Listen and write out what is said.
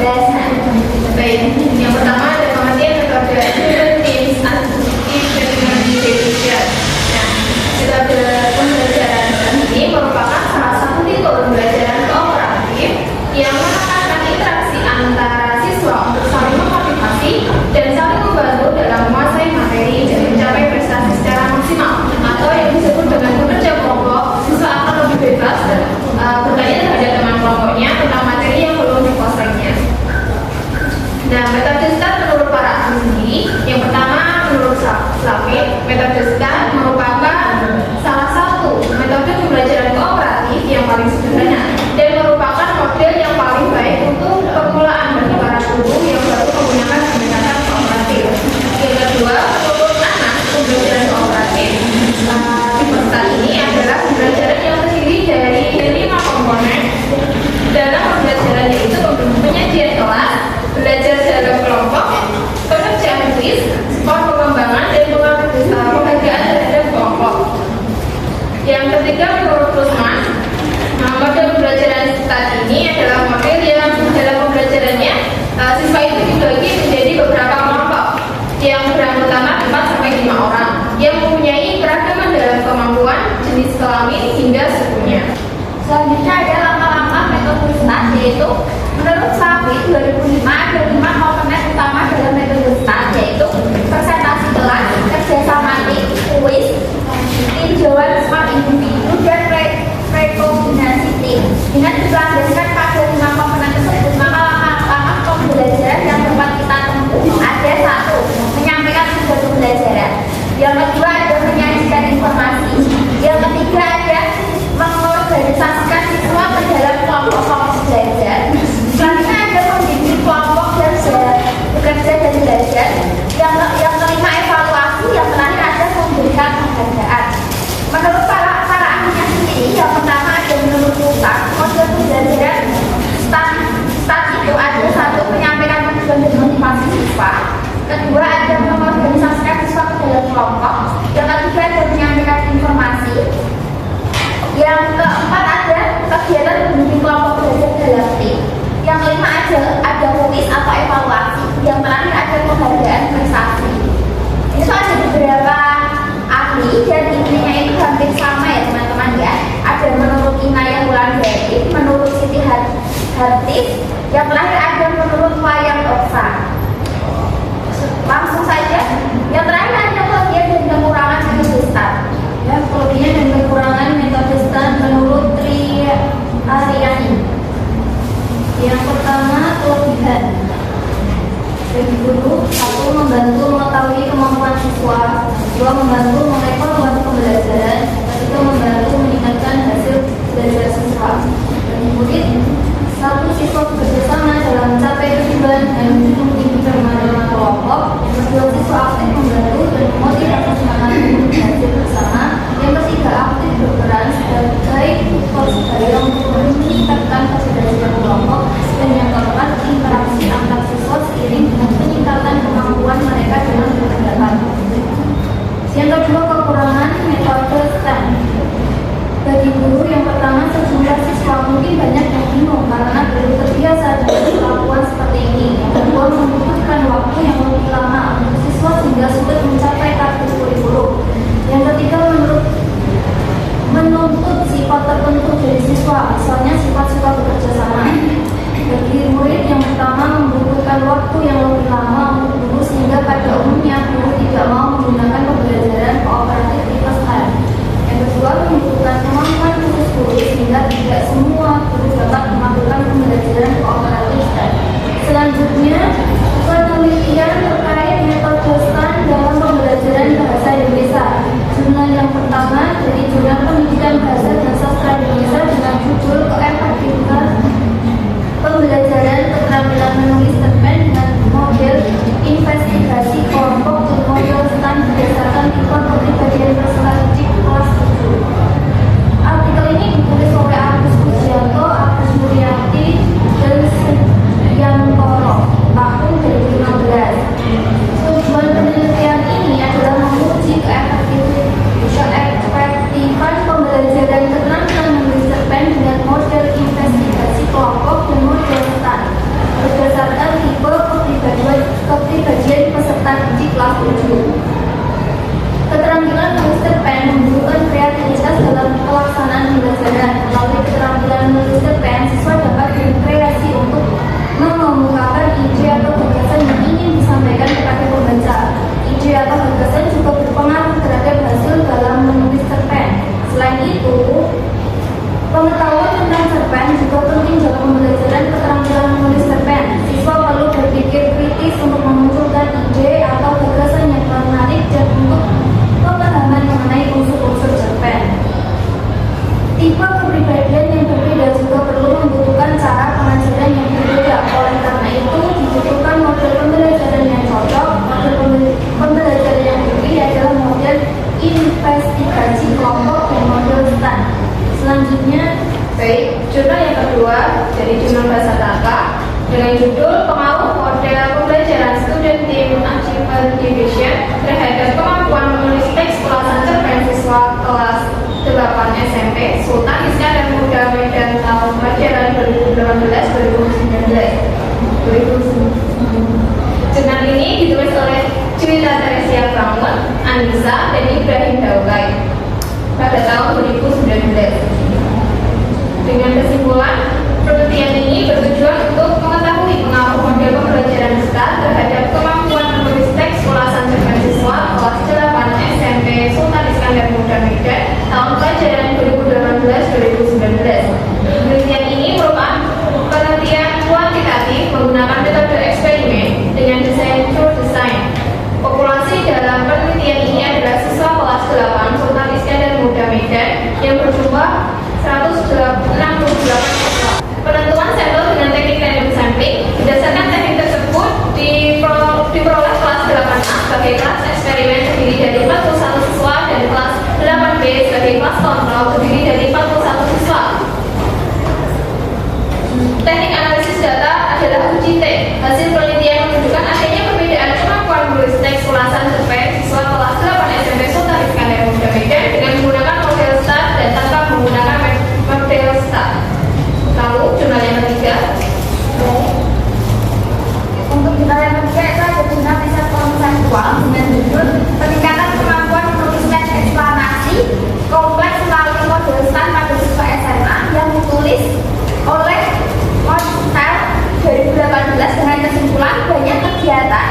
Nah, baik. Yang pertama ada pengertian metode Teams dengan Indonesia. Nah, metode pembelajaran ini merupakan salah satu tipe pembelajaran kooperatif yang menekankan interaksi antara siswa untuk saling memotivasi dan saling membantu dalam menguasai materi dan mencapai prestasi secara maksimal, atau yang disebut dengan bekerja kelompok. Siswa akan lebih bebas dan bertanya terhadap teman kelompoknya tentang materi yang belum dikuasainya. Nah, metode STAR menurut para ahli, yang pertama menurut Slavitt, metode STAR merupakan salah satu metode pembelajaran kooperatif yang paling sederhana dan merupakan model yang paling baik untuk permulaan bagi para guru yang baru menggunakan pendekatan kooperatif. Yang kedua, menurut Anas, pembelajaran kooperatif tipe STAR ini adalah pembelajaran yang terdiri dari 5 komponen. Dalam pembelajaran yaitu penyajian kelas, belajar dalam kelompok, pengerjaan kuis, skor pengembangan, dan penghargaan terhadap kelompok. Yang ketiga, menurut Rusman, model pembelajaran STAR ini adalah model yang dalam pembelajarannya siswa itu dibagi menjadi beberapa kelompok yang beranggotakan 4-5 orang yang mempunyai keragaman dalam kemampuan, jenis kelamin, hingga sukunya. Selanjutnya ada langkah-langkah metode STAR, yaitu menurut Slavitt 2005 ada 5 komponen utama dalam metode STAR, yaitu presentasi kelas, kerjasama tim, kuis, tinjauan smart individu, dan rekombinasi tim. Dengan dilandaskan pada 5 komponen tersebut, maka langkah-langkah pembelajaran yang dapat kita tempuh ada: 1. Menyampaikan tugas pembelajaran. Yang kedua ada menyajikan informasi. Yang ketiga ada mengorganisasikan siswa ke dalam kelompok-kelompok belajar. Selanjutnya ada membimbing kelompok bekerja dan belajar. Yang kelima evaluasi. Yang terakhir ada memberikan penghargaan. Menurut para ahlinya sendiri, yang pertama ada menurut Lutak, model pembelajaran STAR itu ada: 1. Menyampaikan tujuan dan motivasi siswa. Kedua ada mengorganisasikan siswa ke dalam kelompok. Yang ketiga ada menyampaikan informasi. Yang keempat ada kegiatan membimbing kelompok belajar dalam tim. Yang kelima ada kuis atau evaluasi. Yang terakhir ada penghargaan prestasi. Ini ada beberapa ahli dan intinya itu hampir sama ya teman-teman ya. Ada menurut Inayah Wulandari, menurut Siti Hartis, yang terakhir ada menurut Wayang Oksa. Langsung saja. Yang terakhir ada kelebihan dan kekurangan metode STAR. Ya, kelebihan dan kekurangan metode STAR menurut Tri Aryani. Yang pertama, kelebihan bagi guru: 1. Membantu mengetahui kemampuan siswa. 2. Membantu mengevaluasi pembelajaran. 3. Membantu meningkatkan hasil belajar siswa. Bagi murid: 1. Siswa bekerja sama dalam mencapai tujuan dan mendukung tinggi dalam kelompok. Yang kedua, siswa aktif membantu dan memotivasi semangat untuk hasil bersama. Yang ketiga, aktif berperan sebagai tutor sebaya untuk meningkatkan keberhasilan kelompok. Dan yang keempat, interaksi antar siswa seiring dengan peningkatan kemampuan mereka dalam berpendapat. Yang kedua, kekurangan metode STAR. Bagi guru, yang pertama, sejumlah siswa mungkin banyak yang bingung karena belum terbiasa dengan perlakuan seperti ini. Yang kedua, membutuhkan waktu yang lebih lama untuk siswa sehingga sulit mencapai target kurikulum. Yang ketiga, menuntut sifat tertentu dari siswa, misalnya sifat-sifat bekerja sama. Bagi murid, yang pertama, membutuhkan waktu yang lebih lama untuk guru sehingga pada umumnya guru tidak mau menggunakan pembelajaran kooperatif tipe STAR. Yang kedua, membutuhkan kemampuan khusus guru sehingga tidak semua guru dapat melakukan pembelajaran kooperatif STAR. Selanjutnya, penelitian terkait metode STAR dalam pembelajaran bahasa Indonesia. Jurnal yang pertama dari Jurnal Pendidikan Bahasa dan Sastra Indonesia dengan judul Keefektifan Pembelajaran Keterampilan Menulis Cerpen dengan Model Baik, jurnal yang kedua dari jurnal Bahasa Taka dengan judul Pengaruh Model Pembelajaran Student Team Achievement Division terhadap kemampuan menulis teks ulasan cerpen siswa kelas 8 SMP Sultan Iskandar Muda Medan tahun pelajaran 2018-2019. Jurnal ini ditulis oleh Juwita Teresia Bangun, Anissa, dan Ibrahim Daukai pada tahun 2019. Dengan kesimpulan, penelitian ini bertujuan untuk mengetahui pengaruh model pembelajaran kita terhadap kemampuan menulis teks ulasan cerpen siswa kelas 8 SMP Sultan Iskandar Muda Medan tahun pelajaran 2018-2019. Penelitian ini merupakan penelitian kuantitatif menggunakan metode eksperimen dengan desain true design. Populasi dalam penelitian ini adalah siswa kelas 8 Sultan Iskandar Muda Medan yang berjumlah 168 siswa. Penentuan sampel dengan teknik random sampling berdasarkan teknik tersebut diperoleh kelas 8A sebagai kelas eksperimen terdiri dari 41 siswa dan kelas 8B sebagai kelas kontrol terdiri dari 41 siswa. Teknik analisis data adalah uji T. Hasil penelitian menunjukkan adanya perbedaan kemampuan menulis teks ulasan cerpen siswa kelas 8 SMP Sultan Iskandar Muda Medan dengan menggunakan model STAR dan tanpa menggunakan model STAR. Lalu jurnal yang ketiga. Untuk jurnal yang ketiga itu ada jurnal riset konseptual dengan judul Peningkatan Kemampuan Menulis Teks Eksplanasi Kompleks Melalui Model STAR pada Siswa SMA yang ditulis oleh Monstel 2018 dengan kesimpulan banyak kegiatan